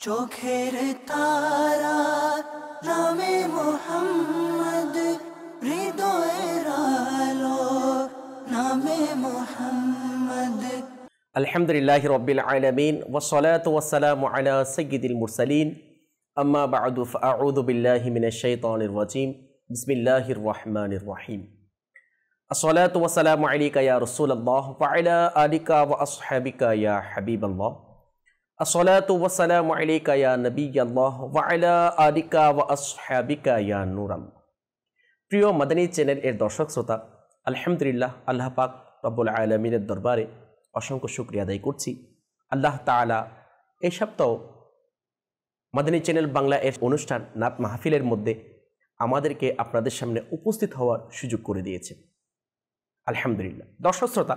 চোখের তারা নামে মোহাম্মদ, হৃদয়ের আলো নামে মোহাম্মদ। আলহামদুলিল্লাহি রাব্বিল আলামিন ওয়াসসালাতু ওয়াসসালামু আলা সাইয়্যিদিল মুরসালিন আম্মা বা'দু ফাআউযু বিল্লাহি মিনাশ শাইতানির রাজীম বিসমিল্লাহির রহমানির রহিম। আসসালাতু ওয়াসসালামু আলাইকা ইয়া রাসূলুল্লাহ ওয়া আলা আলিকা ওয়া আসহাবিকা ইয়া হাবিবাল্লাহ। আসসালাতু ওয়াসসালামু আলাইকা ইয়া নবিয়াল্লাহ ওয়া আলা আলিকা ওয়া আসহাবিকা ইয়া নূরাল্লাহ। প্রিয় মাদানী চ্যানেল এর দর্শক শ্রোতা, আলহামদুলিল্লাহ আল্লাহ পাক রব্বুল আলামিনের দরবারে অসংখ্য শুকরিয়া আদায় করছি। আল্লাহ তাআলা এই সপ্তাহ মাদানী চ্যানেল বাংলা এর অনুষ্ঠান নাত মাহফিলের মধ্যে আমাদেরকে আপনাদের সামনে উপস্থিত হওয়ার সুযোগ করে দিয়েছে। আলহামদুলিল্লাহ। দর্শক শ্রোতা,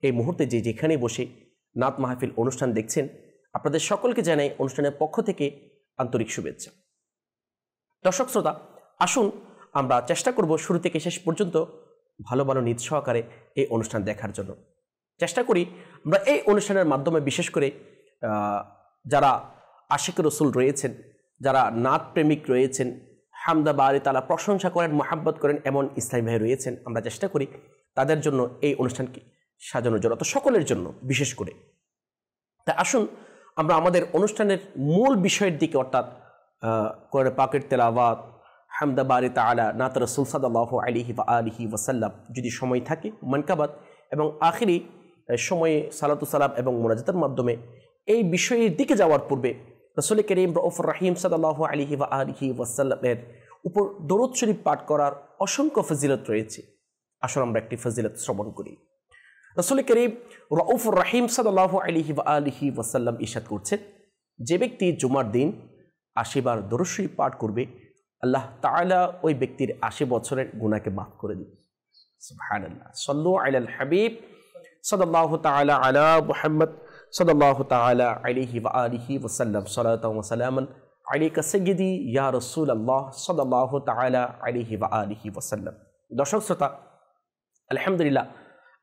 এই মুহূর্তে যে যেখানে বসে নাত মাহফিল অনুষ্ঠান দেখছেন, আপনাদের সকলকে জানাই অনুষ্ঠানের পক্ষ থেকে আন্তরিক শুভেচ্ছা। দর্শক শ্রোতা, আসুন আমরা চেষ্টা করব শুরু থেকে শেষ পর্যন্ত ভালো ভালো নিদ সহকারে এই অনুষ্ঠান দেখার জন্য। চেষ্টা করি আমরা এই অনুষ্ঠানের মাধ্যমে বিশেষ করে যারা আশিক রসুল রয়েছেন, যারা নাত প্রেমিক রয়েছেন, হামদা বারি তালা প্রশংসা করেন, মোহাব্বত করেন এমন ইসলামী ভাই রয়েছেন, আমরা চেষ্টা করি তাদের জন্য এই অনুষ্ঠানকে সাজানোর জন্য, তো সকলের জন্য বিশেষ করে। তা আসুন আমরা আমাদের অনুষ্ঠানের মূল বিষয়ের দিকে, অর্থাৎ কোরআন পাকের তেলাওয়াত, হামদা বারি তাআলা, নাত রাসূল সাল্লাল্লাহু আলাইহি ওয়া আলিহি ওয়াসাল্লাম, যদি সময় থাকে মানকাবাত এবং আখিরি সময়ে সালাতু সালাম এবং মুনাজাতের মাধ্যমে এই বিষয়ের দিকে যাওয়ার পূর্বে রাসূল করিম রউফুর রহিম সাল্লাল্লাহু আলাইহি ওয়া আলিহি ওয়াসাল্লামের উপর দরুদ শরীফ পাঠ করার অসংখ্য ফজিলত রয়েছে। আসুন আমরা একটি ফজিলত শ্রবণ করি। রাসূল করিম রউফুর রহিম সাল্লাল্লাহু আলাইহি ওয়া আলিহি ওয়াসাল্লাম ইরশাদ করছেন, যে ব্যক্তি জুমার দিন ৮০ বার দরুদ শরীফ পাঠ করবে, আল্লাহ তাআলা ওই ব্যক্তির ৮০ বছরের গুনাহকে মাফ করে দিবেন। সুবহানাল্লাহ। সাল্লু আলাল হাবিব সাল্লাল্লাহু তাআলা আলা মুহাম্মদ সাল্লাল্লাহু তাআলা আলাইহি ওয়া আলিহি ওয়াসাল্লাম। সালাতাও ওয়া সালামান আলাইকা সাইয়্যিদি ইয়া রাসূলুল্লাহ সাল্লাল্লাহু তাআলা আলাইহি ওয়া আলিহি ওয়াসাল্লাম। দর্শক শ্রোতা, আলহামদুলিল্লাহ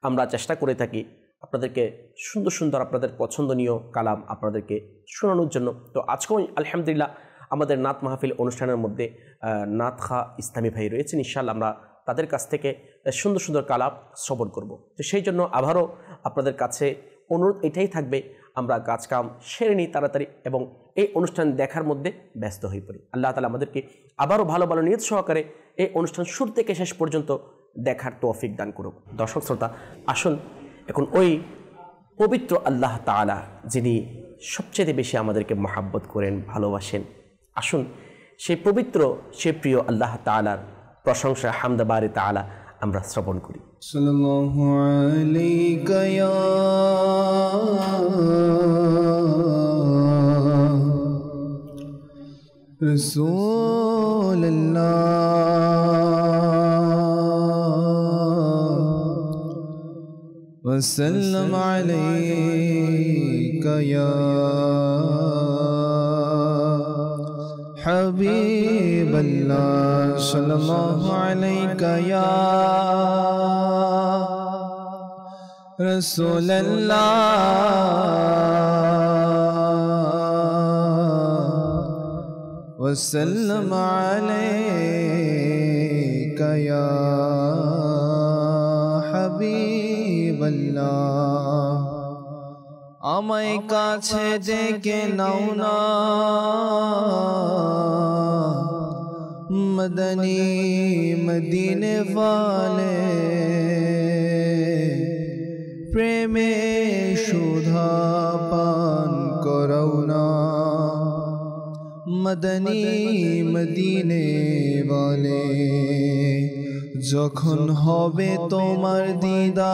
আমরা চেষ্টা করে থাকি আপনাদেরকে সুন্দর সুন্দর আপনাদের পছন্দনীয় কালাম আপনাদেরকে শোনানোর জন্য। তো আজকেও আলহামদুলিল্লাহ আমাদের নাত মাহফিল অনুষ্ঠানের মধ্যে নাত খা ইসলামী ভাই রয়েছেন। ইনশাআল্লাহ আমরা তাদের কাছ থেকে সুন্দর সুন্দর কালাম শ্রবণ করব। তো সেই জন্য আবারও আপনাদের কাছে অনুরোধ এটাই থাকবে, আমরা কাজ কাম সেরে নিই তাড়াতাড়ি এবং এই অনুষ্ঠান দেখার মধ্যে ব্যস্ত হয়ে পড়ি। আল্লাহ তাআলা আমাদেরকে আবারও ভালো ভালো নিয়ত সহকারে এই অনুষ্ঠান শুরু থেকে শেষ পর্যন্ত দেখার তৌফিক দান করুক। দর্শক শ্রোতা, আসুন এখন ওই পবিত্র আল্লাহ তাআলা, যিনি সবচেয়ে বেশি আমাদেরকে মহাব্বত করেন, ভালোবাসেন, আসুন সেই পবিত্র, সেই প্রিয় আল্লাহ তাআলার প্রশংসা হামদা বারি তাআলা আমরা শ্রবণ করি। সাল্লাল্লাহু আলাইকা ইয়া রাসূলুল্লাহ ওয়া সাল্লাম আলাইকা ইয়া হাবিবাল্লাহ। সাল্লাল্লাহু আলাইকা ইয়া রাসূলুল্লাহ ওয়া সাল্লাম আলাইকা ইয়া হাবিবাল্লাহ। আমায় কাছে ডেকে নাও না মদনী মদিনে ওয়ালে, প্রেমে সুধা পান করো না মদনী মদিনে ওয়ালে। যখন হবে তোমার দিদার,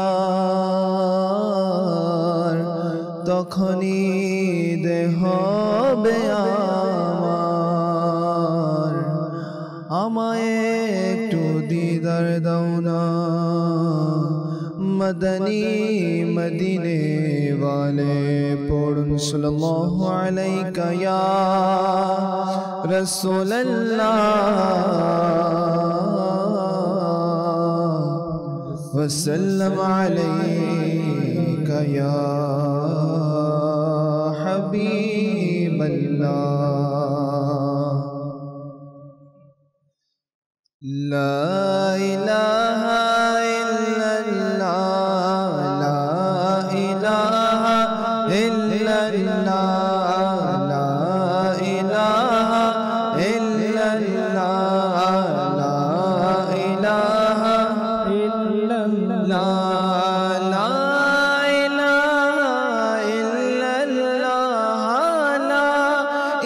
তখনই দেহ হবে আমার। আমায় একটু দিদার দাও না মদনী মদিনে ওয়ালে। পড়ুন সাল্লাল্লাহু আলাইকা ইয়া রাসূলুল্লাহ ওয়া সাল্লাম আলাইকা ইয়া হাবিবাল্লাহ। لا إله إلا الله لا إله إلا الله لا إله إلا الله لا إله إلا الله لا إله إلا الله لا إله إلا الله لا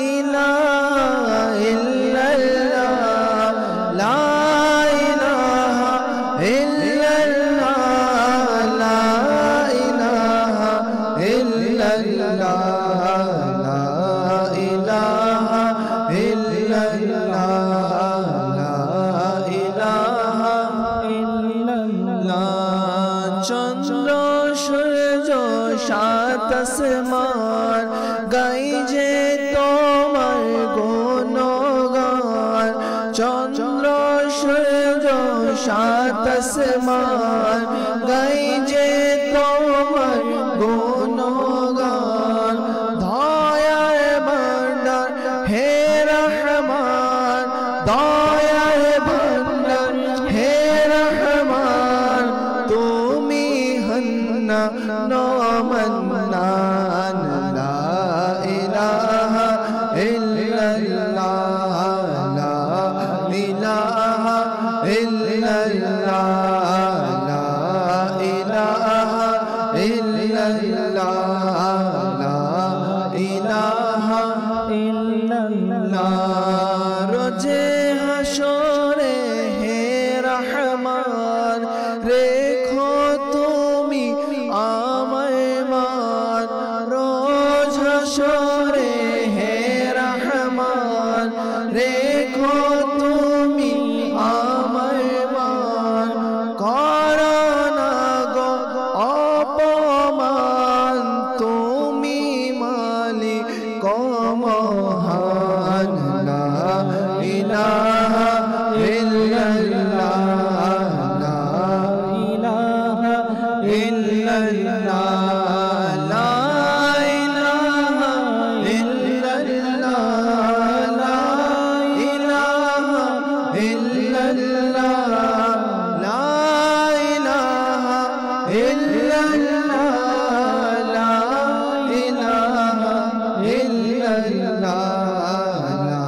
إله إلا الله لا إله إلا الله لا إله إلا الله لا إله إلا الله চন্দ্র সূর্য সাত আসমান গাই যে তোমার গুণগান চন্দ্র সূর্য সাত আসমান গাই যে তোমার গুণগান দয়ার ভান্ডার হে রহমান দয়ার ভান্ডার হে রহমান তুমি হন্না নমন্নান লা ইলাহা ইল্লাল্লাহ লা ইলাহা ইল্লাল্লাহ লা ইলাহা ইল্লাল্লাহ লা ইলাহা ইল্লাল্লাহ রোজে হাসরে হে রহমান রেখো তুমি আমায় মান রোজ হাসরে হে রহমান রেখো তুমি আমায় মান করো না গো অপমান তুমি মালিক মহান লা ইলাহা ইল্লাল্লাহ লা ইলাহা ইল্লাল্লাহ লা ইলাহা ইল্লাল্লাহ লা ইলাহা ইল্লাল্লাহ লা ইলাহা ইল্লাল্লাহ লা ইলাহা ইল্লাল্লাহ লা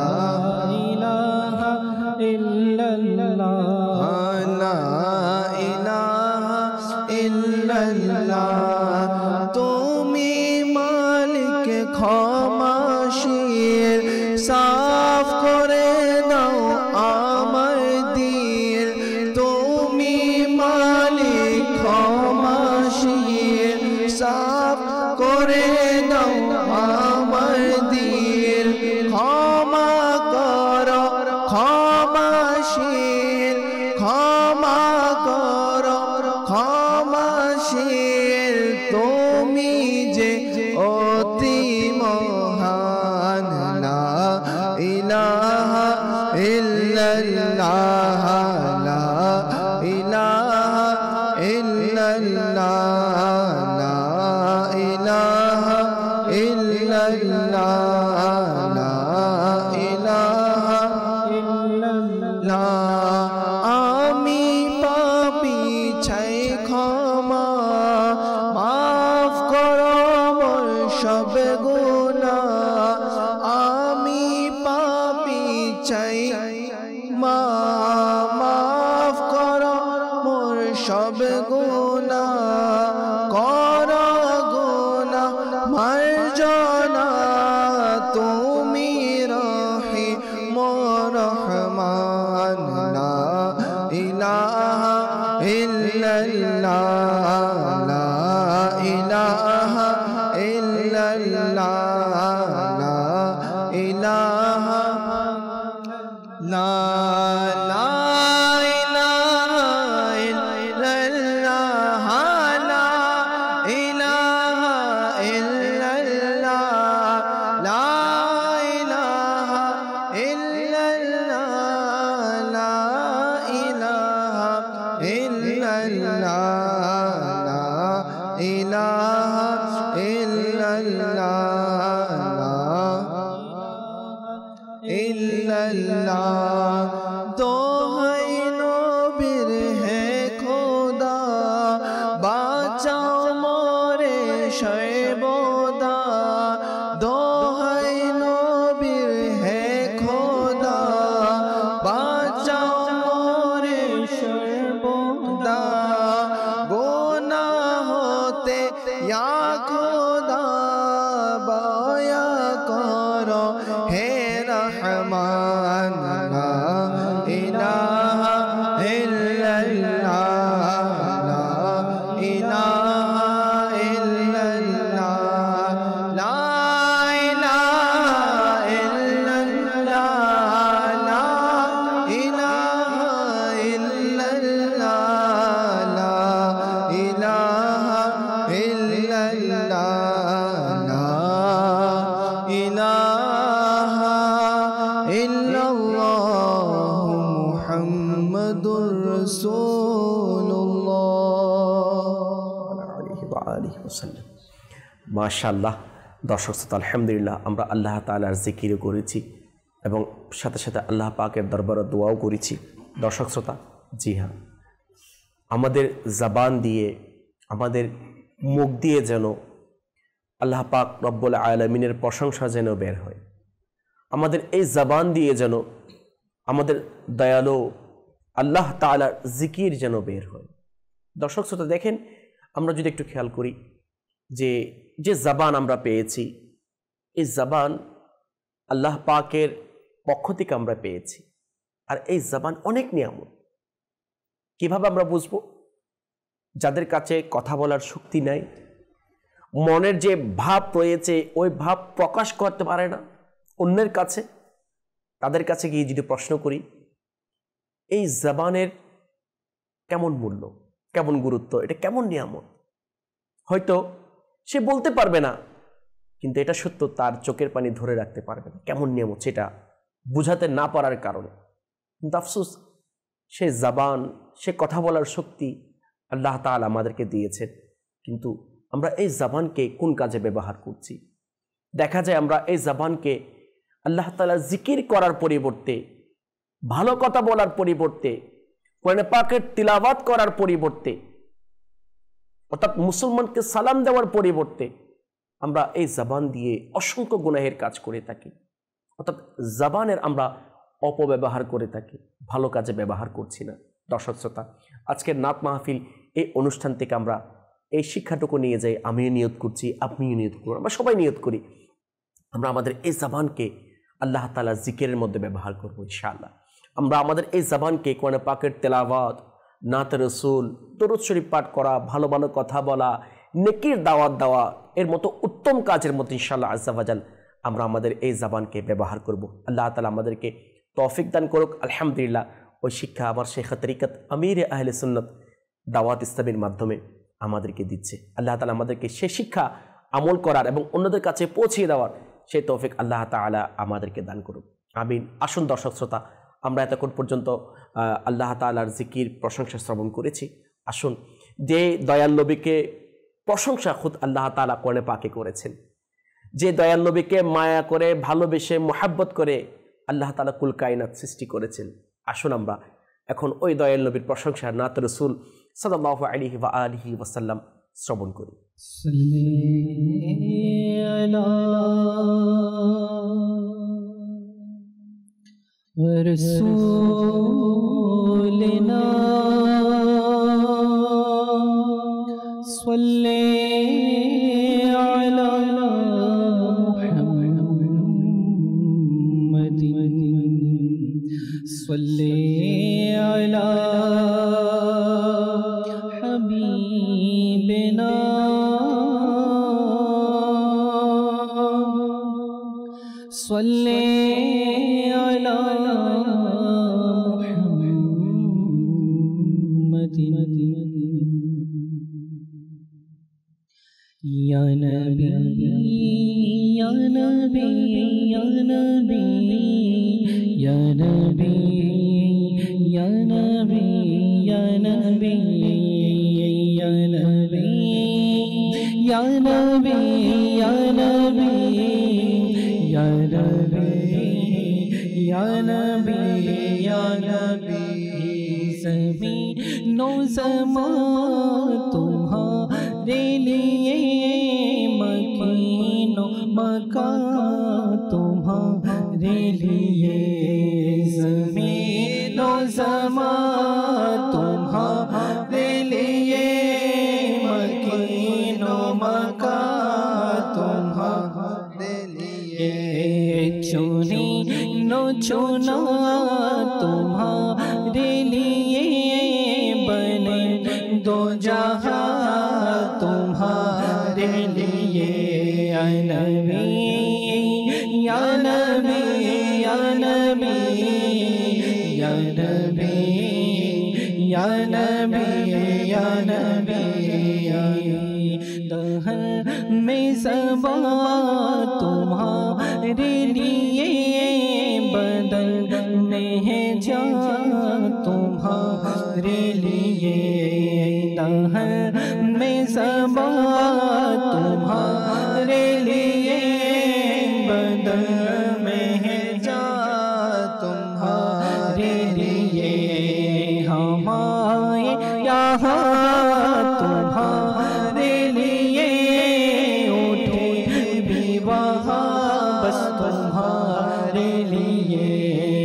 ইলাহা ইল্লাল্লাহ লা ইলাহা ইল্লাল্লাহ তুমি মালিক ক্ষমাশীল সাফ করে দাও আমার দিল তুমি মালিক ক্ষমাশীল সাফ করে দাও আমার দিল ক্ষমা করো ক্ষমাশীল ক্ষমা করো ক্ষমাশীল তুমি যে অতি মহান লা ইলাহা ইল্লাল্লাহ লা ইলাহা ইল্লাল্লাহ লা ইলাহা ইল্লাল্লাহ লা ইলাহা ইল্লাল্লাহ আমি পাপী চাই ক্ষমা মাফ করো মোর সব গুনাহ আমি পাপী চাই মাফ করো মোর সব গুনাহ করো গুনাহ মার্জনা তুমি রহিম রহমান লা ইলাহা ইল্লাল্লাহ লা ইলাহা ইল্লাল্লাহ লা ইলাহা লা ইলাহা ইল্লাল্লাহ লা ইলাহা ইল্লাল্লাহ লা ইলাহা ইল্লাল্লাহ লা ইলাহা ইল্লাল্লাহ লা ইলাহা ইল্লাল্লাহ ইল্লাল্লাহ দোহাই নবীর হে খোদা বাঁচাও মোরে সর্বদা দোহাই নবীর হে খোদা বাঁচাও মোরে সর্বদা গুনাহ হতে ইয়া খোদা বায়া করো হে রহমান লা ইলাহা ইল্লাল্লাহ লা ইলাহা ইল্লাল্লাহ লা ইলাহা ইল্লাল্লাহ লা ইলাহা ইল্লাল্লাহ লা ইলাহা ইল্লাল্লাহ লা ইলাহা ইল্লাল্লাহ মুহাম্মাদুর রাসূলুল্লাহ। মাশাআল্লাহ। দর্শক শ্রোতা, আলহামদুলিল্লাহ আমরা আল্লাহ তাআলার জিকিরও করেছি এবং সাথে সাথে আল্লাহ পাকের দরবারে দোয়াও করেছি। দর্শক শ্রোতা, জি হ্যাঁ, আমাদের জবান দিয়ে, আমাদের মুখ দিয়ে যেন আল্লাহ পাক রব্বুল আলামিনের প্রশংসা যেন বের হয়। আমাদের এই জবান দিয়ে যেন আমাদের দয়ালু আল্লাহ তাআলার জিকির যেন বের হয়। দর্শক শ্রোতা, দেখেন আমরা যদি একটু খেয়াল করি যে যে জবান আমরা পেয়েছি, এই জবান আল্লাহ পাকের পক্ষ থেকে আমরা পেয়েছি। আর এই জবান অনেক নিয়ামত। কিভাবে আমরা বুঝবো? যাদের কাছে কথা বলার শক্তি নাই, মনের যে ভাব রয়েছে ওই ভাব প্রকাশ করতে পারে না অন্যের কাছে, তাদের কাছে গিয়ে যদি প্রশ্ন করি এই জবানের কেমন মূল্য, কেমন গুরুত্ব, এটা কেমন নিয়ামত, হয়তো সে বলতে পারবে না, কিন্তু এটা সত্য তার চোখের পানি ধরে রাখতে পারবে না কেমন নিয়ামত সেটা বুঝাতে না পারার কারণে। কিন্তু আফসোস, সে জবান, সে কথা বলার শক্তি আল্লাহ তাআলা আমাদেরকে দিয়েছেন, কিন্তু আমরা এই জবানকে কোন কাজে ব্যবহার করছি? দেখা যায় আমরা এই জবানকে আল্লাহ তাআলা জিকির করার পরিবর্তে, ভালো কথা বলার পরিবর্তে, কোরআন পাকের তিলাওয়াত করার পরিবর্তে, অর্থাৎ মুসলমানকে সালাম দেওয়ার পরিবর্তে আমরা এই জবান দিয়ে অসংখ্য গুনাহের কাজ করে থাকি। অর্থাৎ জবানের আমরা অপব্যবহার করে থাকি, ভালো কাজে ব্যবহার করছি না। দর্শক শ্রোতা, আজকের নাত মাহফিল এই অনুষ্ঠান থেকে আমরা এই শিক্ষাটুকু নিয়ে যাই। আমিও নিয়ত করছি, আপনিও নিয়ত করুন, আমরা সবাই নিয়ত করি, আমরা আমাদের এই জবানকে আল্লাহ তাআলা জিকিরের মধ্যে ব্যবহার করব ইনশাআল্লাহ। আমরা আমাদের এই জবানকে কোরআন পাকের তেলাওয়াত, নাত রাসূল, দরুদ শরীফ পাঠ করা, ভালো ভালো কথা বলা, নেকির দাওয়াত দেওয়া, এর মতো উত্তম কাজের মধ্যে ইনশাআল্লাহ আজ্জা ওয়া জাল আমরা আমাদের এই জবানকে ব্যবহার করব। আল্লাহ তাআলা আমাদেরকে তৌফিক দান করুক। আলহামদুলিল্লাহ, ওই শিক্ষা আমার শেখ তরিকত আমির আহলে সুন্নাত দাওয়াত ইসলামের মাধ্যমে আমাদেরকে দিচ্ছে। আল্লাহ তাআলা আমাদেরকে সে শিক্ষা আমল করার এবং অন্যদের কাছে পৌঁছে দেওয়ার সেই তৌফিক আল্লাহ তাআলা আমাদেরকে দান করুক, আমিন। আসুন দর্শক শ্রোতা, আমরা এতক্ষণ পর্যন্ত আল্লাহ তাআলার জিকির প্রশংসা শ্রবণ করেছি। আসুন, যে দয়াল নবীকে প্রশংসা খুদ আল্লাহ তাআলা কোরআনে পাকে করেছেন, যে দয়াল নবীকে মায়া করে, ভালোবেসে, মোহাব্বত করে আল্লাহ তাআলা কুল কায়নাত সৃষ্টি করেছেন, আসুন আমরা এখন ওই দয়াল নবীর প্রশংসা নাত রাসূল সাল্লাল্লাহু আলাইহি ওয়া আলিহি ওয়াসাল্লাম শ্রবণ করি। رسولنا صلي على محمد صلي على حبيبنا صلي على محمد يا نبي يا نبي يا نبي يا نبي يا نبي يا نبي يا نبي يا نبي يا نبي يا نبي یا نبی یا نبی زمین و زمان تمہارے لیے مکین و مکان تمہارے لیے زمین و زمان تمہارے لیے مکین و مکان تمہارے لیے چنی نو چنا تمہارے لیے بنے دو جہاں تمہارے لیے یا نبی یا نبی یا نبی یا نبی یا نبی یا نبی دہن میں زبان تمہارے لیے بدن میں ہے جان تمہارے لیے دہن میں زبان تمہارے لیے بدن میں ہے جان تمہارے لیے ہمارے یہاں تمہارے لیے اٹھے بھی وہاں بس تمہارے لیے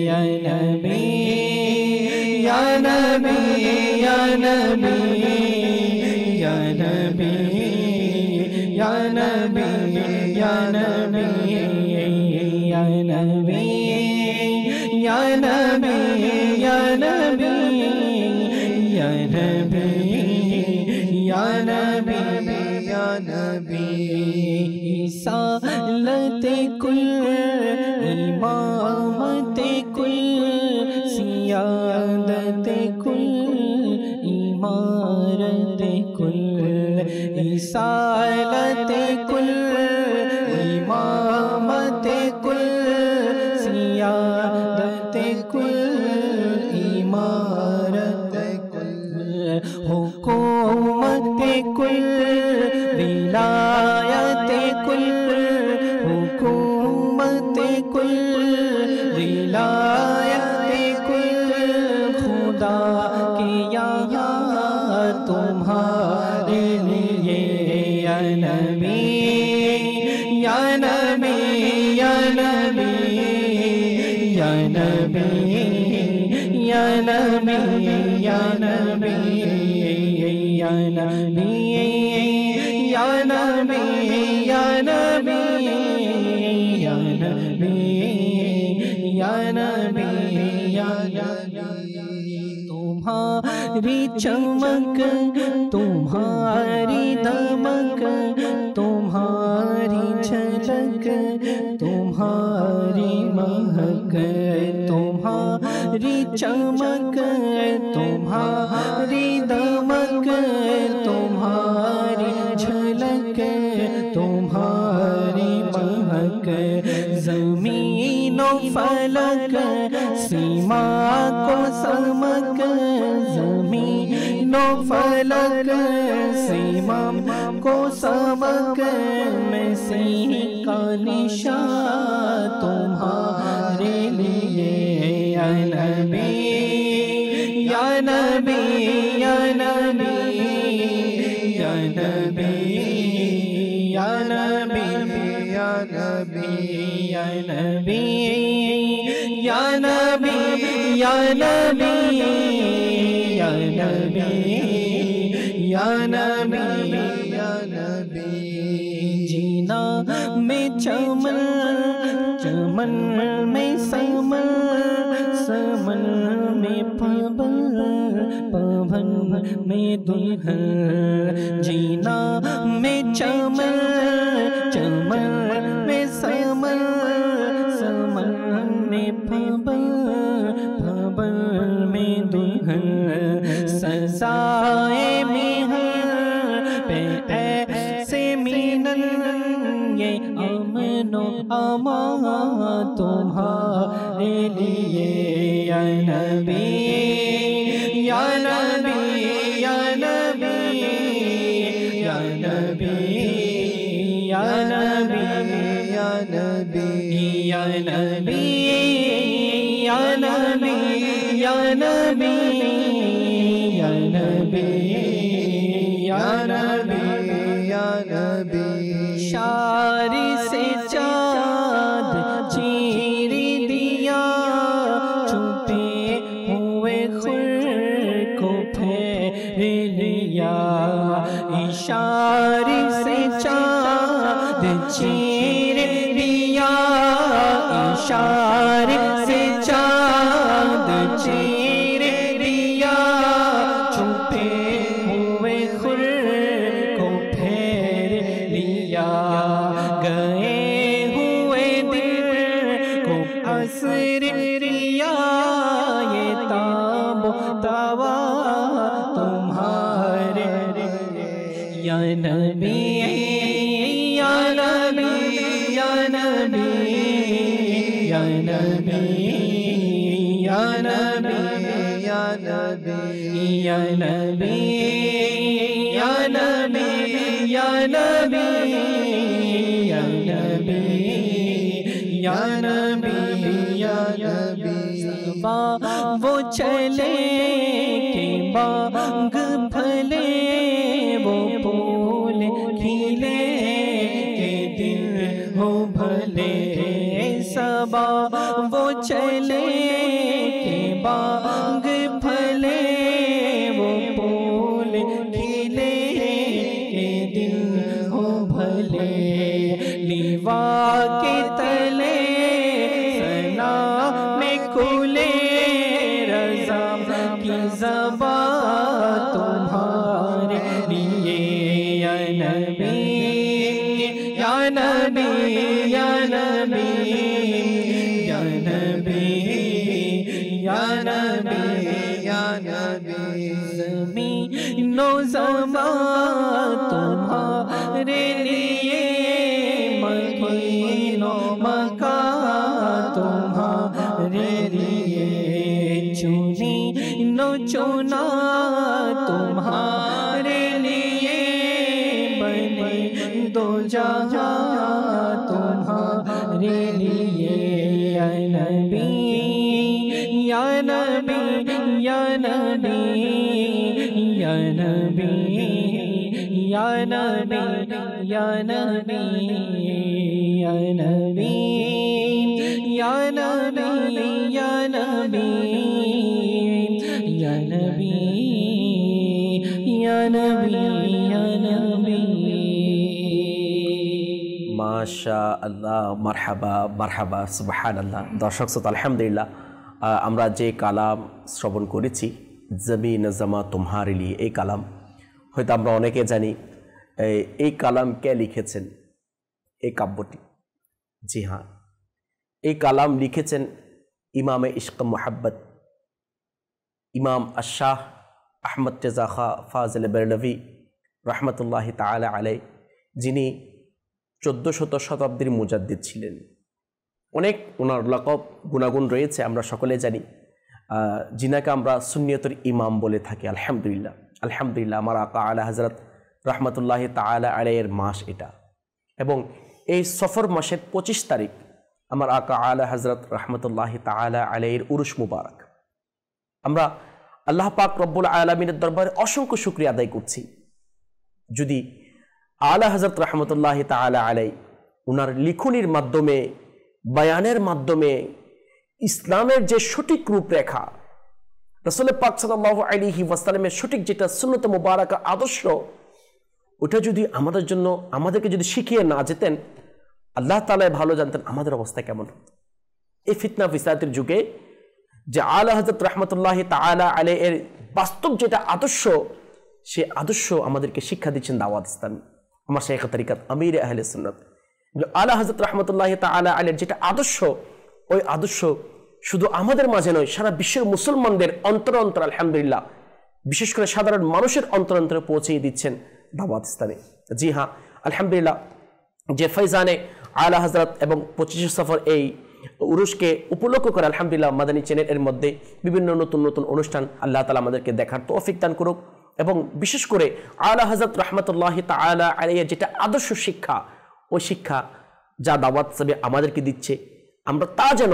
یا نبی یا نبی یا نبی یا نبی یا نبی یا نبی یا نبی یا نبی یا نبی یا نبی یا نبی یا نبی رسالت کل امامت کل سیادت کل امارت کل رسالت کل امامت کل سیادت کل امارت کل حکومت کل ولایت کل حکومت کل ولایت کل خدا کے یہاں تمہارے لیے یا نبی یا نبی یا نبی یا نبی یا نبی یا نبی یا نبی یا نبی یا نبی یا نبی یا نبی یا نبی تمہاری چمک تمہاری دمک تمہاری جھلک تمہاری مہک تمہاری چمک تمہاری دمک تمہاری جھلک تمہاری مہک زمین و فلک سیما کو سمک زمین و فلک سیما کو سمک میں سی کا نشان تمہارے لیے یا نبی یا نبی یا نبی یا نبی یا نبی یا نبی یا نبی یا نبی یا نبی یا نبی یا نبی یا نبی جینا میں چمن چمن میں سمن سمن میں پون پون میں دلہن جینا میں چمن چمن میں سمن سمن میں پون پون میں دلہن سزائے مہر پہ ایسے مینن یہ امن و امان تمہارے لیے یا نبی یا نبی یا نبی یا نبی یا نبی یا نبی یا نبی या नबी या नबी या नबी या नबी या नबी शारी से चाँद चीर दिया छुपे हुए खुर को फेर लिया इशारे से चाँद चीर दिया इशारे से चाँद चीर दिया छुपे हुए खुर को फेर लिया गए हुए दिल को असर दिया ये ताबो तवा तुम्हारे या नबी या नबी या नबी या नबी या नबी या नबी या नबी या नबी या नबी या नबी या नबी या नबी वो चले के बाग फले वो फूल खिले के दिल हो भले सबा वो चले के बाग फले वो फूल खिले के दिल हो भले लीवा के तले सना में खुले रज़ा की ज़बा तुम्हारे लिए या नबी या नबी या नबी या नबी या नबी या नबी ज़मीनो ज़मा तुम्हारे लिए मकीनो मका तुम्हारे लिए चुनी नो चुना तुम्हारे लिए बने दो जहां तुम्हारे लिए या नबी या नबी या नबी या नबी या नबी या नबी या नबी या नबी या नबी या नबी या नबी या नबी মাশা আল্লাহ মারহাবা মারহাবা সুবহানাল্লাহ। দর্শক শ্রোতা আলহামদুলিল্লাহ, আমরা যে কালাম শ্রবণ করেছি জমিন জামা তোমার লিয়ে, এই কালাম হয়তো আমরা অনেকে জানি। এই কালাম কে লিখেছেন এই কাব্যটি? জি হ্যাঁ, এই কালাম লিখেছেন ইমামে ইশক মোহাব্বত ইমাম আশাহ আহমদ রেজা খা ফাজল বেরলভি রহমতুল্লাহি তাআলা আলাইহি, যিনি 1400 শতাব্দীর মুজাদ্দিদ ছিলেন। অনেক ওনার লকব গুণাগুণ রয়েছে, আমরা সকলে জানি। যিনাকে আমরা সুন্নিয়তের ইমাম বলে থাকি। আলহামদুলিল্লাহ আলহামদুলিল্লাহ, আমার আকা আলা হযরত রহমতুল্লাহি তাআলা আলাইহির মাস এটা, এবং এই সফর মাসের 25 তারিখ আমার আকা আলা হযরত রহমতুল্লাহি তাআলা আলাইহির উরুস মুবারক। আমরা আল্লাহ পাক রব্বুল আলামিনের দরবারে অসংখ্য শুকরিয়া আদায় করছি। যদি আলা হযরত রহমতুল্লাহি তাআলা আলাইহি উনার লিখনির মাধ্যমে, বয়ানের মাধ্যমে ইসলামের যে সঠিক রূপরেখা, রাসূল পাক সাল্লাল্লাহু আলাইহি ওয়াসাল্লামের সঠিক যেটা সুন্নত মুবারাকা আদর্শ, ওটা যদি আমাদেরকে যদি শিখিয়ে না যেতেন, আল্লাহ তাআলা ভালো জানতেন আমাদের অবস্থা কেমন হতো। এই ফিতনা ফিসাদের যুগে যে আলা হযরত রহমতুল্লাহি তাআলা আলাইহি এর বাস্তব যেটা আদর্শ, সে আদর্শ আমাদেরকে শিক্ষা দিচ্ছেন দাওয়াত ইসলামী, আমার শাইখ তরিকাত আমির আহলে সুন্নাত। আলা হযরত রহমতুল্লাহি তাআলা আলাইহির যেটা আদর্শ, ওই আদর্শ শুধু আমাদের মাঝে নয়, সারা বিশ্বের মুসলমানদের অন্তর অন্তর আলহামদুলিল্লাহ, বিশেষ করে সাধারণ মানুষের অন্তর অন্তরে পৌঁছে দিচ্ছেন দাওয়াত ইসলামী। জি হ্যাঁ আলহামদুলিল্লাহ, যে ফৈজানে আলা হযরত এবং 25 সফর এই উরুসকে উপলক্ষ করে আলহামদুলিল্লাহ মাদানী চ্যানেল এর মধ্যে বিভিন্ন নতুন নতুন অনুষ্ঠান আল্লাহ তাআলা আমাদেরকে দেখার তৌফিক দান করুক। এবং বিশেষ করে আলা হযরত রহমতুল্লাহি তাআলা আলাইহির যেটা আদর্শ শিক্ষা, ওই শিক্ষা যা দাওয়াত হিসেবে আমাদেরকে দিচ্ছে, আমরা তা যেন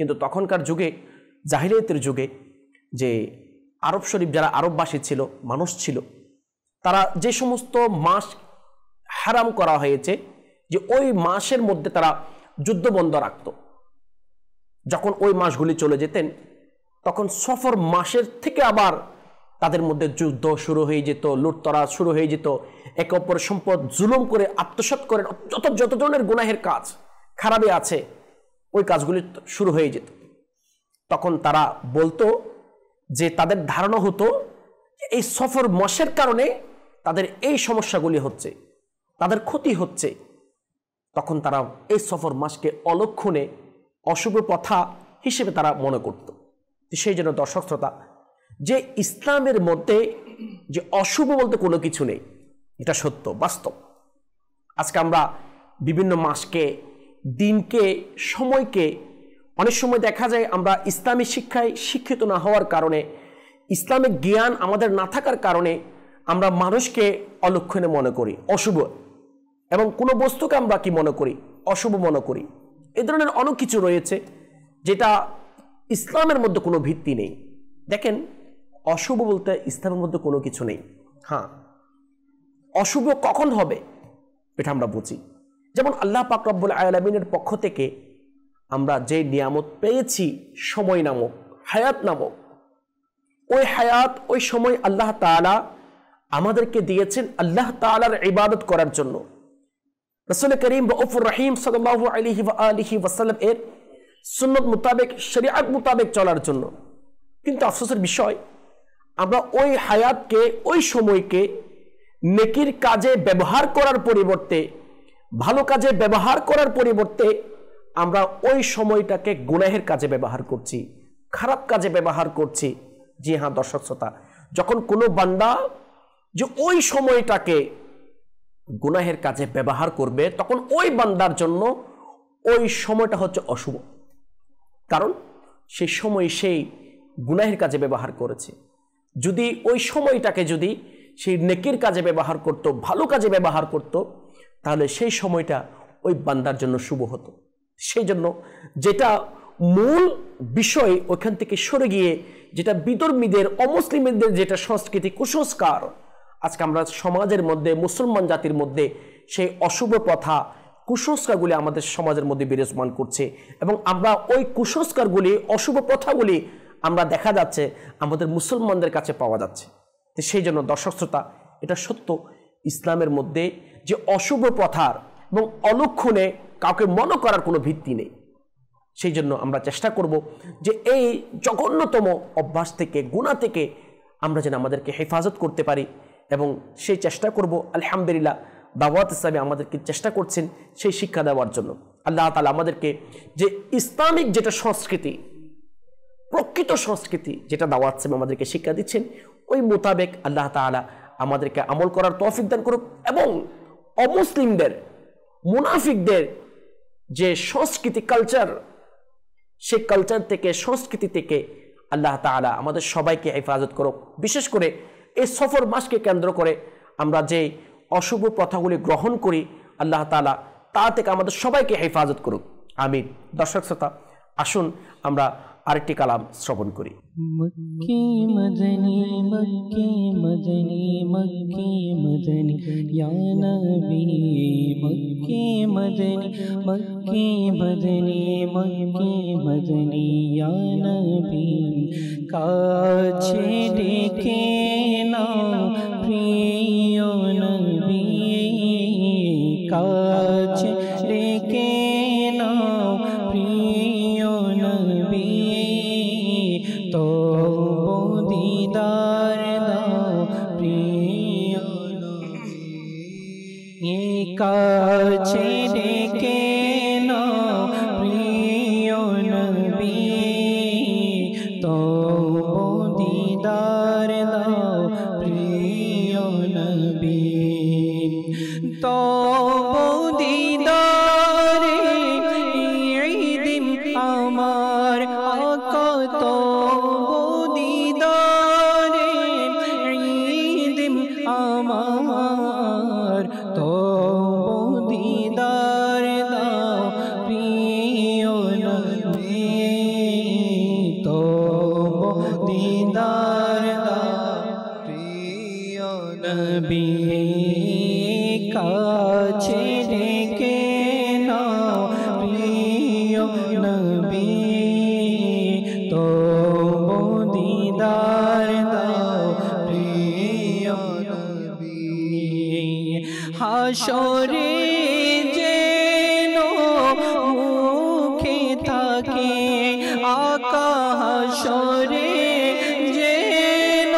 কিন্তু তখনকার যুগে, জাহিলিয়াতের যুগে, যে আরব শরীফ যারা আরববাসী ছিল, মানুষ ছিল, তারা যে সমস্ত মাস হারাম করা হয়েছে, যে ওই মাসের মধ্যে তারা যুদ্ধ বন্ধ রাখত। যখন ওই মাসগুলি চলে যেতেন, তখন সফর মাসের থেকে আবার তাদের মধ্যে যুদ্ধ শুরু হয়ে যেত, লুটতরাজ শুরু হয়ে যেত, একে অপরের সম্পদ জুলুম করে আত্মসাৎ করে যত ধরনের গুনাহের কাজ খারাপে আছে ওই কাজগুলি শুরু হয়ে যেত। তখন তারা বলতো যে তাদের ধারণা হতো এই সফর মাসের কারণে তাদের এই সমস্যাগুলি হচ্ছে, তাদের ক্ষতি হচ্ছে। তখন তারা এই সফর মাসকে অলক্ষণে অশুভ প্রথা হিসেবে তারা মনে করত। সেই জন্য দর্শক শ্রোতা, যে ইসলামের মধ্যে যে অশুভ বলতে কোনো কিছু নেই, এটা সত্য, বাস্তব। আজকে আমরা বিভিন্ন মাসকে, দিনকে, সময়কে, অনেক সময় দেখা যায় আমরা ইসলামী শিক্ষায় শিক্ষিত না হওয়ার কারণে, ইসলামিক জ্ঞান আমাদের না থাকার কারণে আমরা মানুষকে অলক্ষণে মনে করি, অশুভ, এবং কোনো বস্তুকে আমরা কি মনে করি, অশুভ মনে করি। এ ধরনের অনেক কিছু রয়েছে যেটা ইসলামের মধ্যে কোনো ভিত্তি নেই। দেখেন, অশুভ বলতে ইসলামের মধ্যে কোনো কিছু নেই। হ্যাঁ, অশুভ কখন হবে এটা আমরা বুঝি। যেমন আল্লাহ পাক রব্বুল আলামিনের পক্ষ থেকে আমরা যে নিয়ামত পেয়েছি, সময় নামক, হায়াত নামক, ওই হায়াত, ওই সময় আল্লাহ তাআলা আমাদেরকে দিয়েছেন আল্লাহ তাআলার ইবাদত করার জন্য। রাসূল করিম রউফুর রহিম সাল্লাল্লাহু আলাইহি ওয়া আলিহি ওয়াসাল্লাম এর সুন্নত মোতাবেক, শরীয়ত মোতাবেক চলার জন্য। কিন্তু আফসোসের বিষয়, আমরা ওই হায়াতকে, ওই সময়কে নেকির কাজে ব্যবহার করার পরিবর্তে, ভালো কাজে ব্যবহার করার পরিবর্তে আমরা ওই সময়টাকে গুনাহের কাজে ব্যবহার করছি, খারাপ কাজে ব্যবহার করছি। জি হ্যাঁ দর্শক শ্রোতা, যখন কোনো বান্দা যে ওই সময়টাকে গুনাহের কাজে ব্যবহার করবে, তখন ওই বান্দার জন্য ওই সময়টা হচ্ছে অশুভ। কারণ সেই সময় সেই গুনাহের কাজে ব্যবহার করেছে। যদি ওই সময়টাকে যদি সেই নেকির কাজে ব্যবহার করত, ভালো কাজে ব্যবহার করত, তাহলে সেই সময়টা ওই বান্দার জন্য শুভ হতো। সেই জন্য যেটা মূল বিষয়, ওইখান থেকে সরে গিয়ে যেটা বিধর্মীদের, অমুসলিমদের যেটা সংস্কৃতি, কুসংস্কার, আজকে আমরা সমাজের মধ্যে, মুসলমান জাতির মধ্যে সেই অশুভ প্রথা, কুসংস্কারগুলি আমাদের সমাজের মধ্যে বিরাজমান করছে, এবং আমরা ওই কুসংস্কারগুলি, অশুভ প্রথাগুলি আমরা দেখা যাচ্ছে আমাদের মুসলমানদের কাছে পাওয়া যাচ্ছে। তো সেই জন্য দর্শক শ্রোতা, এটা সত্য, ইসলামের মধ্যে যে অশুভ প্রথার এবং অলক্ষণে কাউকে মনে করার কোনো ভিত্তি নেই। সেই জন্য আমরা চেষ্টা করব যে এই জঘন্যতম অভ্যাস থেকে, গুনাহ থেকে আমরা যেন আমাদেরকে হেফাজত করতে পারি, এবং সেই চেষ্টা করব। আলহামদুলিল্লাহ, দাওয়াত ইসলামী আমাদেরকে চেষ্টা করছেন সেই শিক্ষা দেওয়ার জন্য। আল্লাহ তাআলা আমাদেরকে যে ইসলামিক যেটা সংস্কৃতি, প্রকৃত সংস্কৃতি, যেটা দাওয়াত ইসলামী আমাদেরকে শিক্ষা দিচ্ছেন, ওই মোতাবেক আল্লাহ তাআলা আমাদেরকে আমল করার তৌফিক দান করুক, এবং অমুসলিমদের, মুনাফিকদের যে সংস্কৃতি, কালচার, সেই কালচার থেকে, সংস্কৃতি থেকে আল্লাহ তাআলা আমাদের সবাইকে হেফাজত করুক। বিশেষ করে এই সফর মাসকে কেন্দ্র করে আমরা যে অশুভ প্রথাগুলি গ্রহণ করি, আল্লাহ তাআলা তা থেকে আমাদের সবাইকে হেফাজত করুক। আমিন। দর্শক শ্রোতা, আসুন আমরা আরেকটি কালাম শ্রবণ করি। मक्की मदनी, मक्की मदनी, मक्की मदनी या नबी, मक्की मदनी, मक्की मदनी, मक्की मदनी या नबी, काछे डेके नाओ प्रिय नबी, काछे डेके नाओ प्रिय नबी, तो दीदार दाओ प्रिय नबी, ये काछे डेके नाओ प्रिय नबी, तो दीदार दाओ प्रिय नबी, तो दीदारे ঈদিন আমার আকা, তো দীদারে ঈদিন আমার, তো দীদার দিদার দাও প্রিয় নবী কাছে ডেকে নাও প্রিয় নবী তবু দিদার দাও প্রিয় নবী হাসরে যেন মুখে থাকে আকা হাসরে যেন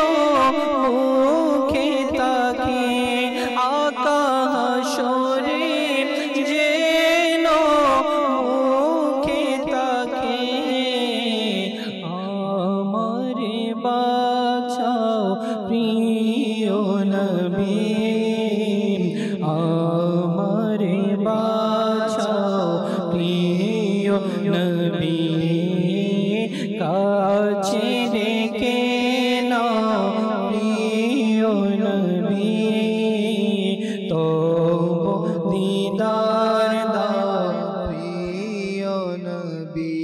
মুখে থাকে আকা হাসরে যেন মুখে থাকে আমারে বাঁচাও প্রিয় নবী আমারে বাঁচাও প্রিয় নবী কাছে ডেকে নাও প্রিয় নবী তবু দিদার দাও প্রিয় নবী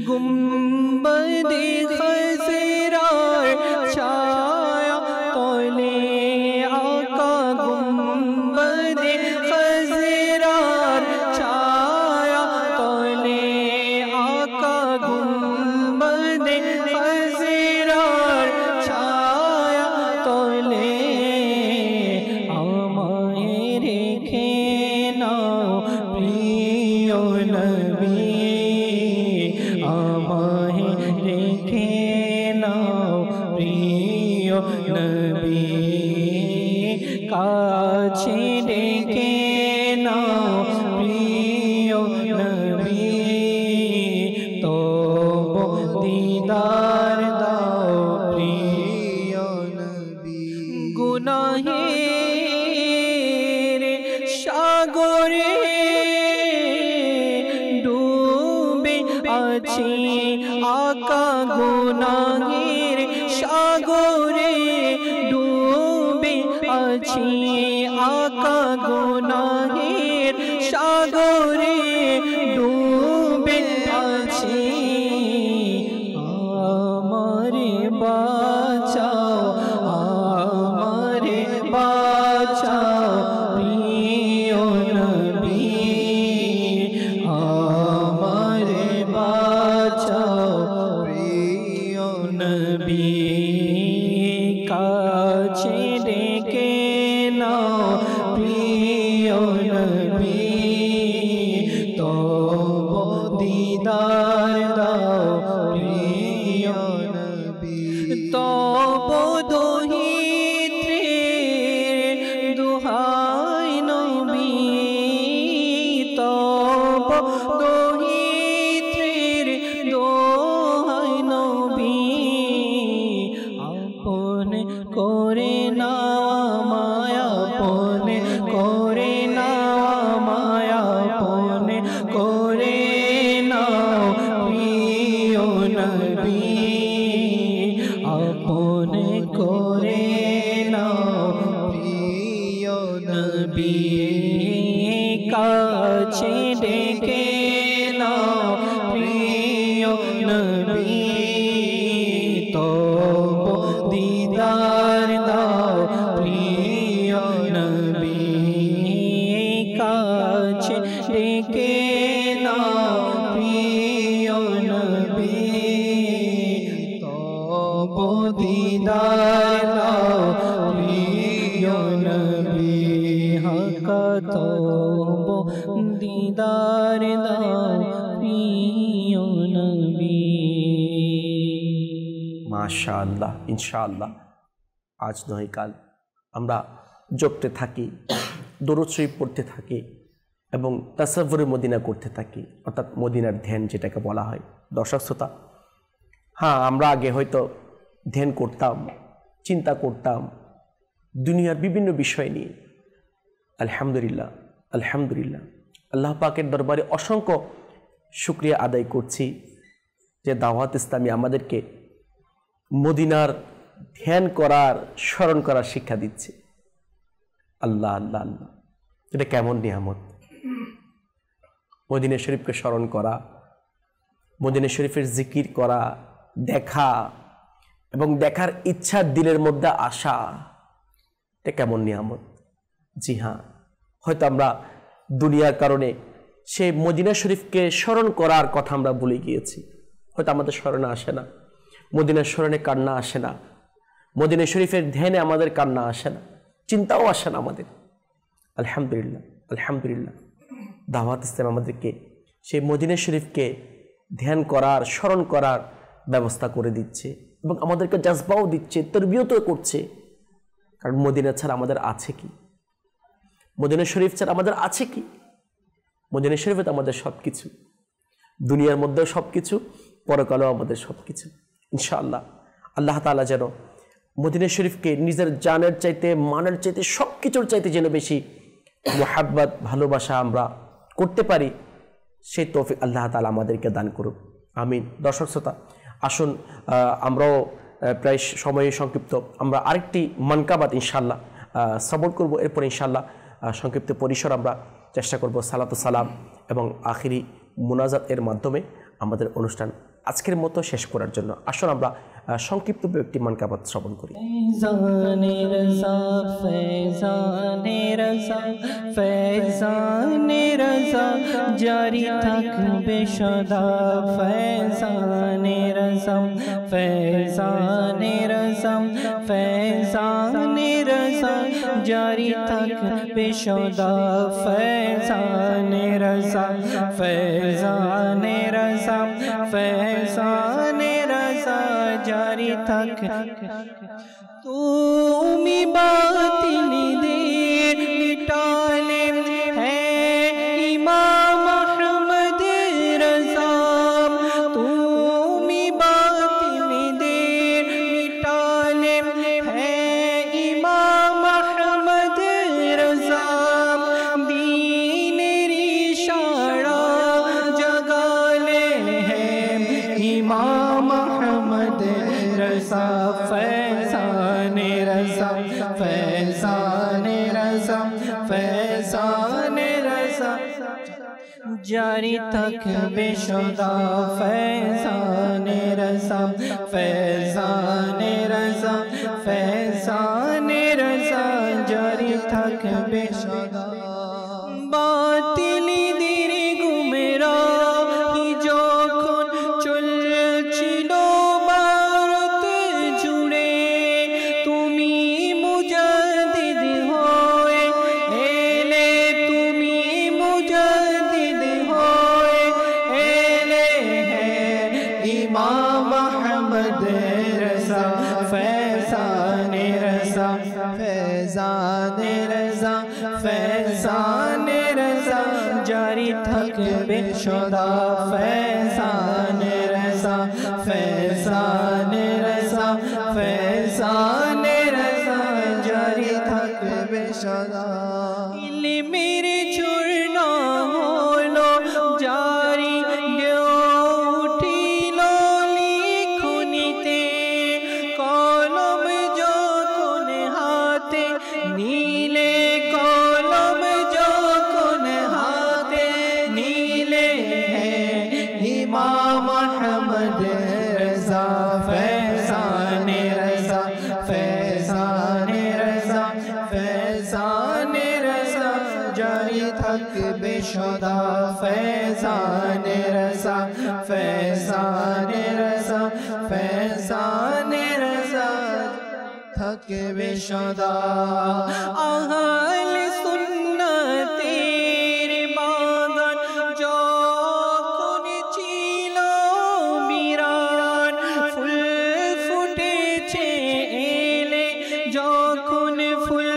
গুম্বদে খজরার ছায়া তলে আকা গুম্বদে খজরার ছায়া তলে আকা গুম্বদে খজরার ছায়া তলে আমায় রেখে নাও প্রিয় নবী আমায় রেখে নাও প্রিয় নবী কাছে ডেকে নাও প্রিয় নবী তবু দিদার দাও প্রিয় নবী গুনাহের সাগরে ডুবে আছি আকা গুনাহের সাগরে ডুবে আছি আকা গুনাহের সাগরে ডুবে আছি আমারে বাঁচাও আমারে বাঁচাও প্রিয় নবী আমারে বাঁচাও প্রিয় নবী কাছে ডেকে নাও প্রিয় নবী তবু দিদার দাও প্রিয় নবী তবু দহিত্রের দুহাই নবী তবু দহিত্রের দোহাই নবী আপন করে না মায়া আপন করে না মায়া আপন করে নাও প্রিয় নবী আপন করে নাও প্রিয় নবী কাছে ডেকে নাও প্রিয় নবী তবু দিদার দাও প্রিয় নবী কাছে ডেকে নাও প্রিয় নবী তবু দিদার দাও প্রিয় নবী হাকা তবু দিদার দাও প্রিয় নবী মাশাআল্লাহ ইনশাআল্লাহ আজ নয় কাল আমরা জপতে থাকি দরুদ শরীফ পড়তে থাকি এবং তাসাব্বুরে মদিনা করতে থাকি অর্থাৎ মদিনার ধ্যান যেটাকে বলা হয় দর্শক শ্রোতা হ্যাঁ আমরা আগে হয়তো ধ্যান করতাম চিন্তা করতাম দুনিয়ার বিভিন্ন বিষয় নিয়ে আলহামদুলিল্লাহ আলহামদুলিল্লাহ আল্লাহ পাকের দরবারে অসংখ্য শুকরিয়া আদায় করছি যে দাওয়াত ইসলামী আমাদেরকে মদিনার ধ্যান করার স্মরণ করার শিক্ষা দিচ্ছে আল্লাহ আল্লাহ আল্লাহ এটা কেমন নিয়ামত মদিনা শরীফকে স্মরণ করা মদিনা শরীফের জিকির করা দেখা এবং দেখার ইচ্ছা দিলের মধ্যে আসা, এটা কেমন নিয়ামত। জি হ্যাঁ, হয়তো আমরা দুনিয়ার কারণে সেই মদিনা শরীফকে স্মরণ করার কথা আমরা ভুলে গিয়েছি, হয়তো আমাদের স্মরণে আসে না, মদিনার স্মরণে কান্না আসে না, মদিনা শরীফের ধ্যানে আমাদের কান্না আসে না, চিন্তাও আসে না আমাদের। আলহামদুলিল্লাহ, আলহামদুলিল্লাহ, দাওয়াত ইসলাম আমাদেরকে সেই মদিনা শরীফকে ধ্যান করার, স্মরণ করার ব্যবস্থা করে দিচ্ছে এবং আমাদেরকে জাজবাও দিচ্ছে, তরবিয়তও করছে। কারণ মদিনা ছাড়া আমাদের আছে কি? মদিনা শরীফ ছাড়া আমাদের আছে কি? মদিনা শরীফে তো আমাদের সব কিছু, দুনিয়ার মধ্যেও সব কিছু, পরকালেও আমাদের সব কিছু। ইনশাআল্লাহ আল্লাহ তাআলা যেন মদিনা শরীফকে নিজের জানের চাইতে, মানের চাইতে, সব কিছুর চাইতে যেন বেশি মুহাব্বত, ভালোবাসা আমরা করতে পারি, সেই তৌফিক আল্লাহ তাআলা আমাদেরকে দান করুক। আমিন। দর্শক শ্রোতা, আসুন আমরাও প্রায় সময় সংক্ষিপ্ত, আমরা আরেকটি মানকাবাত ইনশাআল্লাহ শ্রবণ করব। এরপর ইনশাআল্লাহ সংক্ষিপ্ত পরিসর আমরা চেষ্টা করব সালাতু সালাম এবং আখিরি মুনাজাত এর মাধ্যমে আমাদের অনুষ্ঠান আজকের মতো শেষ করার জন্য। আসুন আমরা সংক্ষিপ্ত একটি মানকাবাত শ্রবণ করি। ফৈজানে রজা, ফৈজানে রজা, ফৈজানে রজা জারি থাকবে সদা। ফৈজানে রজা, ফৈজানে রজা, ফৈজানে রজা জারি থাকবে সদা। ফৈজানে রজা, ফৈজানে রজা, ফৈজানে রজা জারি থাক। তুমি বাতিলদের মিটালে হ্যাঁ ইমাম আহমদ রজা। তুমি বাতিলদের মিটালে হ্যাঁ ইমাম আহমদ রজা। দীনের ইশারা জগালে হ্যাঁ ইমাম আহমদ রজা। ফৈজানে রজা, ফৈজানে রজা, ফৈজানে রজা জারি থাকবে সদা। ফৈজানে রজা, ফৈজানে রজা, ফৈজানে রজা জারি থাকবে সদা। বাতিলদের গুমরাহি যখন চলছিল ভারত জুড়ে, তুমি মুজাদ্দিদ হয়ে এলে, তুমি মুজাদ্দিদ হয়ে এলে হ্যাঁ ইমাম আহমদ রজা। ফৈজানে রজা, ফৈজানে রজা, ফৈজানে রজা জারি থাকবে সদা। ফৈজানে রজা, ফৈজানে রজা, ফৈজানে রজা জারি থাকবে সদা। ইলমের ঝর্ণা হলো জারি, ঢেউ উঠিল লিখনিতে। কলম যখন হাতে নীলে, কলম যখন হাতে নীলে হ্যাঁ ইমাম আহমদ রজা। ফৈজানে রজা, ফৈজানে রজা, ফৈজানে রজা জারি থাকবে সদা। ফৈজানে রজা, ফৈজানে রজা, ফৈজানে রজা থাকবে সদা। আহলে সুন্নাতের বাগান যখন ছিল বিরান, ফুল ফুটেছে এলে যখন, ফুল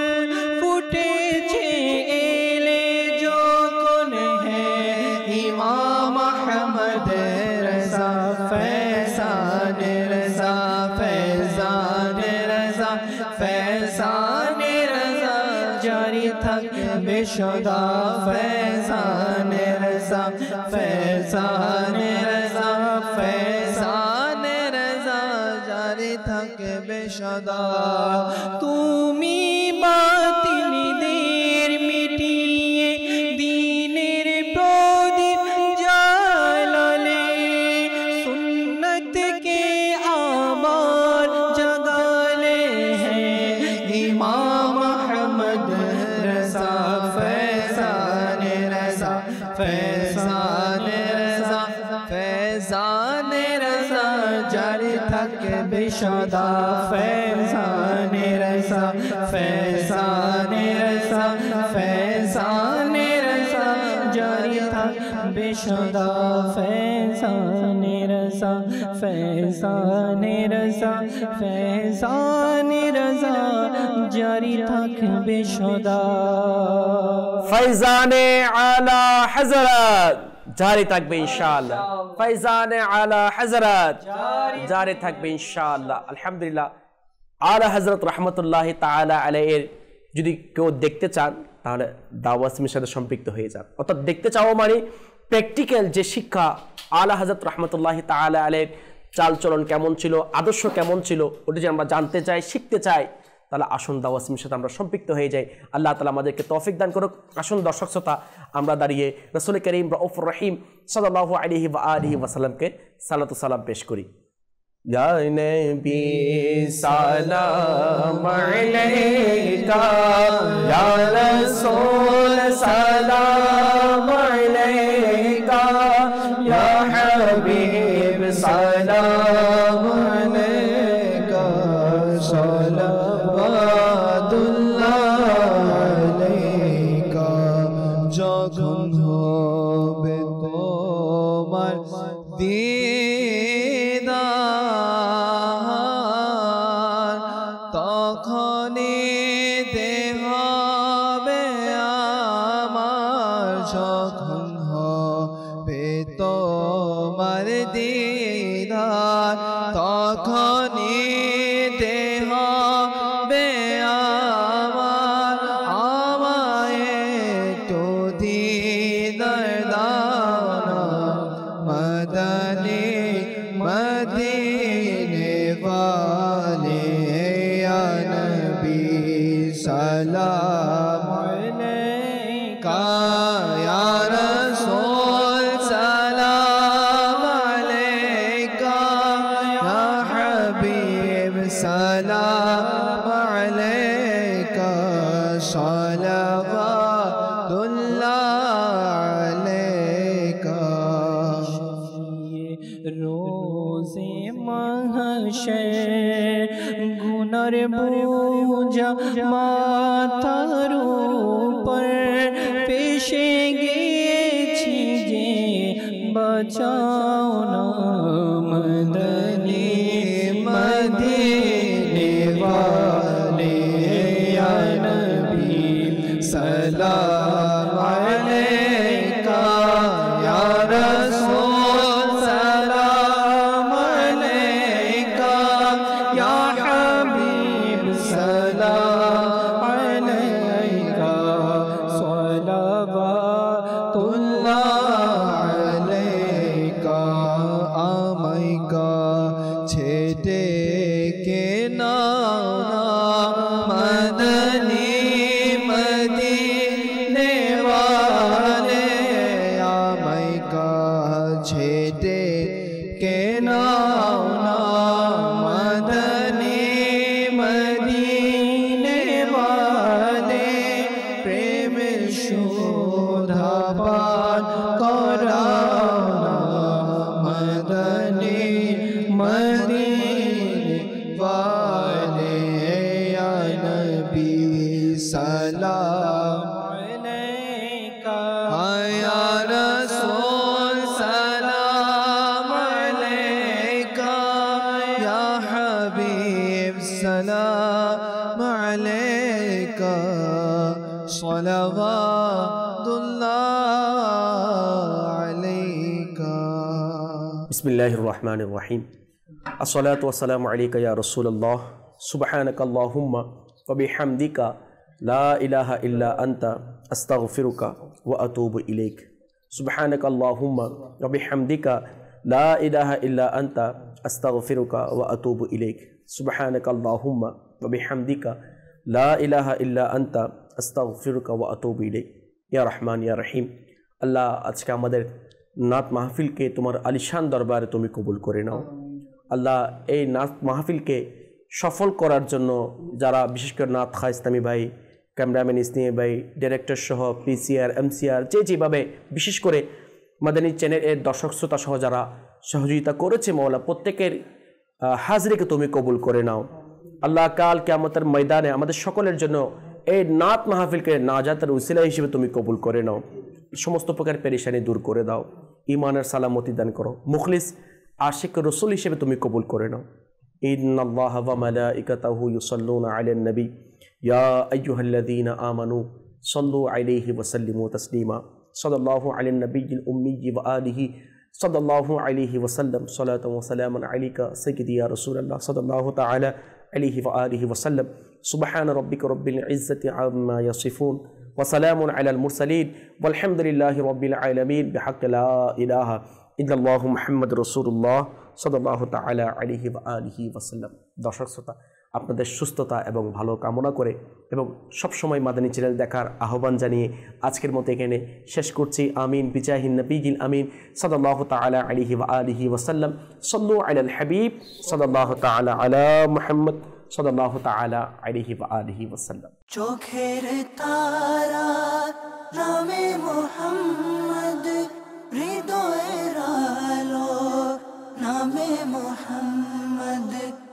ফুটেছে এলে যখন হ্যাঁ ইমাম আহমদ রজা। ফৈজানে রজা, ফৈজানে রজা, ফৈজানে রজা জারি থাকবে সদা। ফৈজানে রজা, ফৈজানে রজা, ফৈজানে রজা জারি থাকবে সদা। তুমি বাতিলদের মিটিয়ে দ্বীনের প্রদীপ জ্বালালে, সুন্নতকে থাকবে সদা ফেজানে রসা ফেজানে রসা ফেজানে রসা জারি থাকবে সদা ফেজানে রসা ফেজানে রসা ফেজানে রসা জারি থাকবে সদা ফৈজানে আলা হযরত জারি থাকবে ইনশাআল্লাহ ফৈজানে আলা হযরত জারি থাকবে ইনশাআল্লাহ আলহামদুলিল্লাহ আলা হযরত রাহমাতুল্লাহি তাআলা আলাইহির যদি কেউ দেখতে চান তাহলে দাওয়াত ইসলামের সাথে সম্পৃক্ত হয়ে যান অর্থাৎ দেখতে চাও মানে প্র্যাকটিক্যাল যে শিক্ষা আলা হযরত রাহমাতুল্লাহি তাআলা আলাইহির চালচলন কেমন ছিল আদর্শ কেমন ছিল ওটা যে আমরা জানতে চাই শিখতে চাই তাহলে আসুন দাওয়াত ইসলামের সাথে আমরা সম্পৃক্ত হয়ে যাই আল্লাহ তাআলা আমাদেরকে তৌফিক দান করুক আসুন দর্শক শ্রোতা আমরা দাঁড়িয়ে রাসূল করিম রাউফুর রহিম সাল্লাল্লাহু আলাইহি ওয়া আলিহি ওয়াসাল্লামকে সালাতু সালাম পেশ করি ইয়া নবী সালাম আলাইকা ইয়া রাসূল সালাম আলাইকা ইয়া হাবিব সালাম আলাইকা যখন হবে তোমার দিদার তখনই দেখাবে আমার যখন হবে তোমার দিদার তখনই দেখাবে আমার আমায় একটু দিদার দাও না মদনী মদিনে वाले या नबी सलाम अलैका या रसूल सलाम अलैका या हबीब सलाम अलैका सलावतुल्लाह अलैका रोज़े महशर गुनार बोझा माथार ऊपर पेशे গিয়েছি যে বাঁচাও না মদনী মদিনে वाले या नबी सलाम अलैका या रसूल सलाम अलैका या हबीब सलाम अलैका सलावतुल्लाह अलैका आमाइका छेटे के नाना मदनी मदीने वाले आमाइका छेटे के नाना मदनी मदीने वाले प्रेम शोधा पान कराना मदनी मदीने वाले या नबी सलाम अलैका या रसूल सलाम अलैका या हबीब सलाम अलैका सलावतुल्लाह अलैका बिस्मिल्लाहिर रहमानिर रहीम अस्सलातु वस्सलामु अलैका या रसूलल्लाह सुब्हानकल्लाहुम्मा व बिहम्दिका ला इलाहा इल्ला अंता अस्तगफिरुका व अतूबु इलैक सुब्हानकल्लाहुम्मा व बिहम्दिका ला इलाहा इल्ला अंता अस्तगफिरुका व अतूबु इलैक सुब्हानकल्लाहुम्मा व बिहम्दिका ला इलाहा इल्ला अंता अस्तगफिरुका व अतूबु इलैक या रहमान या रहीम अल्लाह আজকে আমাদের নাত মাহফিলকে তোমার আলিশান দরবারে তুমি কবুল করে নাও আল্লাহ এই নাত মাহফিলকে সফল করার জন্য যারা বিশেষ করে নাত খা ইসলামী ভাই ক্যামেরাম্যান ইসলামী ভাই ডাইরেক্টর সহ পিসিআর এমসিআর যেভাবে বিশেষ করে মাদানী চ্যানেলের দর্শক শ্রোতা সহ যারা সহযোগিতা করেছে মওলা প্রত্যেকের হাজরিকে তুমি কবুল করে নাও। আল্লাহ কাল কিয়ামতের ময়দানে আমাদের সকলের জন্য এই নাত মাহফিলকে নাজাতের উসিলা হিসেবে তুমি কবুল করে নাও। সমস্ত প্রকার পেরেশানি দূর করে দাও, ইমানের সালামতি দান করো, মুখলিস আশিক রসুল হিসেবে তুমি কবুল করে নাও। ইন্নাল্লাহা ওয়া মালাইকাতাহু ইউসাল্লুনা আলান নবী ইয়া আইয়ুহাল্লাযীনা আমানু সাল্লু আলাইহি ওয়া সাল্লিমু তাসলিমা সাল্লাল্লাহু আলান নবিয়্যিল উম্মিয়্যি ওয়া আলিহি সাল্লাল্লাহু আলাইহি ওয়া সাল্লাম সালাতান ওয়া সালামান আলাইকা সাইয়্যিদি ইয়া রাসূলুল্লাহ সাল্লাল্লাহু তাআলা আলাইহি ওয়া আলিহি ওয়া সাল্লাম। সুবহানা রাব্বিকা রাব্বিল ইজ্জাতি আম্মা ইয়াসিফুন ওয়া সালামুন আলাল মুরসালিন ওয়ালহামদুলিল্লাহি রাব্বিল আলামিন বিহাক্কি লা ইলাহা ইল্লাল্লাহু মুহাম্মাদুর রাসূলুল্লাহ সাল্লাল্লাহু তাআলা আলাইহি ওয়া আলিহি ওয়া সাল্লাম। দর্শক শ্রোতা, আপনাদের সুস্থতা এবং ভালো কামনা করে এবং সবসময় মাদানী চ্যানেল দেখার আহ্বান জানিয়ে আজকের মতো এখানে শেষ করছি। আমিন বিজাহিন নবিয়িল আমিন সাল্লাল্লাহু তাআলা আলাইহি ওয়া আলিহি ওয়া সাল্লাম। সাল্লু আলাল হাবিব সাল্লাল্লাহু তাআলা আলা মুহাম্মদ সাল্লাল্লাহু তাআলা আলাইহি ওয়া আলিহি ওয়া সাল্লাম। চোখের তারা নামে মুহাম্মদ।